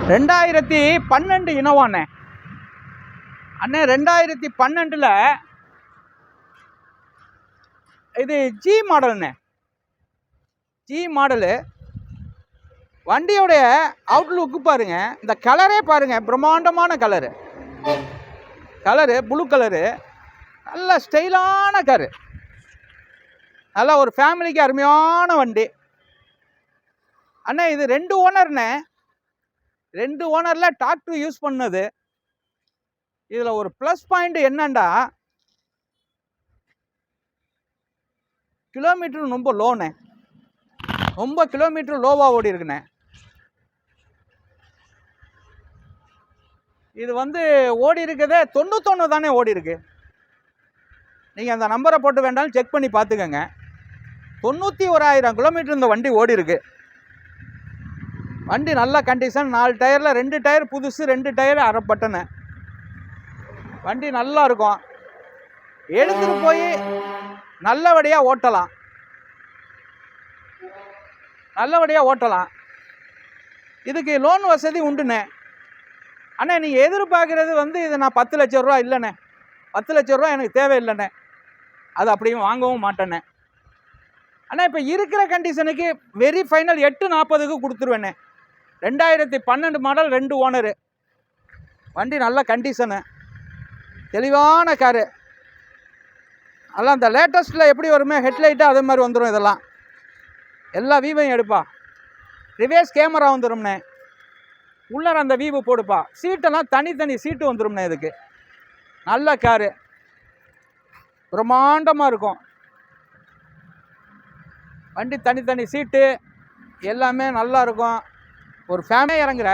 2012 இனோவாண்ணே. அண்ணே 2012 இது ஜி மாடல்ண்ணே. G model. வண்டியோடைய அவுட்லுக்கு பாருங்க, இந்த கலரே பாருங்க, பிரம்மாண்டமான கலரு. ப்ளூ கலரு, நல்ல ஸ்டைலான காரு. நல்லா ஒரு ஃபேமிலிக்கு அருமையான வண்டி அண்ணே. இது 2 ஓனர்ண்ணே. 2 ஓனரில் டாக் டு யூஸ் பண்ணது. இதில் ஒரு ப்ளஸ் பாயிண்ட் என்னண்டா, கிலோமீட்டர் ரொம்ப லோண்ணே. ரொம்ப கிலோமீட்டர் லோவாக ஓடி இருக்குண்ணே. இது ஓடி இருக்குதே 91 தானே ஓடி இருக்கு. நீங்கள் அந்த நம்பரை போட்டு வேண்டாலும் செக் பண்ணி பார்த்துக்கங்க. 91,000 கிலோமீட்டர் இந்த வண்டி ஓடி இருக்கு. வண்டி நல்ல கண்டிஷன். 4 டயரில் 2 டயர் புதுசு, 2 டயர் அரை பட்டனு. வண்டி நல்லா இருக்கும். எடுத்துட்டு போய் நல்லபடியாக ஓட்டலாம். இதுக்கு லோன் வசதி உண்டுண்ணே. அண்ணே நீங்கள் எதிர்பார்க்குறது இது நான் 10 லட்சம் ரூபா இல்லைண்ணே. 10 லட்சம் ரூபா எனக்கு தேவையில்லைண்ணே. அது அப்படியும் வாங்கவும் மாட்டேண்ணே. அண்ணா இப்போ இருக்கிற கண்டிஷனுக்கு வெரி ஃபைனல் 840க்கு கொடுத்துருவேண்ணே. 2012 model, 2 owner. வண்டி நல்ல கண்டிஷனு, தெளிவான காரு. அதெல்லாம் இந்த லேட்டஸ்ட்டில் எப்படி வருமே ஹெட்லைட்டு அதே மாதிரி வந்துடும். இதெல்லாம் எல்லா வீவையும் எடுப்பா. ரிவேர்ஸ் கேமரா வந்துடும்ண்ணே. உள்ளார அந்த வீவு போடுப்பா. சீட்டெல்லாம் தனித்தனி சீட்டு வந்துடும்ண்ணே. இதுக்கு நல்ல காரு, பிரம்மாண்டமாக இருக்கும். வண்டி தனித்தனி சீட்டு எல்லாமே நல்லா இருக்கும். ஒரு ஃபேமிலி இறங்குற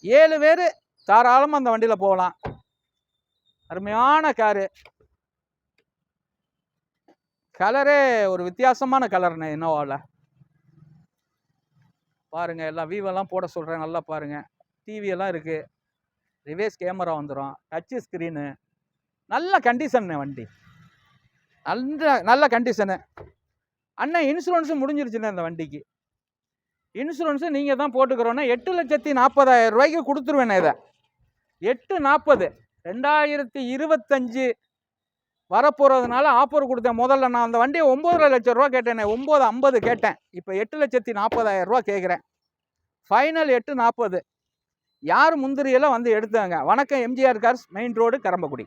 7 பேர் தாராளமாக அந்த வண்டியில் போகலாம். அருமையான காரு. கலரே ஒரு வித்தியாசமான கலர்ண்ணே இனோவாவில். பாருங்கள், எல்லாம் வீவெல்லாம் போட சொல்கிறேன், நல்லா பாருங்கள். டிவியெல்லாம் இருக்குது. ரிவேர்ஸ் கேமரா வந்துடும், டச்சு ஸ்க்ரீனு. நல்ல கண்டிஷன்னு வண்டி, நல்ல கண்டிஷனு. அண்ணன் இன்சூரன்ஸும் முடிஞ்சிருச்சுண்ணே. இந்த வண்டிக்கு இன்சூரன்ஸு நீங்கள் தான் போட்டுக்கிறோன்னா 8,40,000 ரூபாய்க்கு கொடுத்துருவேண்ணே. இதை 840 2025 வரப்போகிறதுனால ஆஃபர் கொடுத்தேன். முதல்ல நான் அந்த வண்டியை 9 லட்சம் ரூபா கேட்டேனே, 950 கேட்டேன். இப்போ 8,40,000 ரூபா கேட்குறேன். ஃபைனல் 840. யார் முந்திரியெல்லாம் எடுத்தாங்க. வணக்கம், MGR cars, main road, Karambakkudi.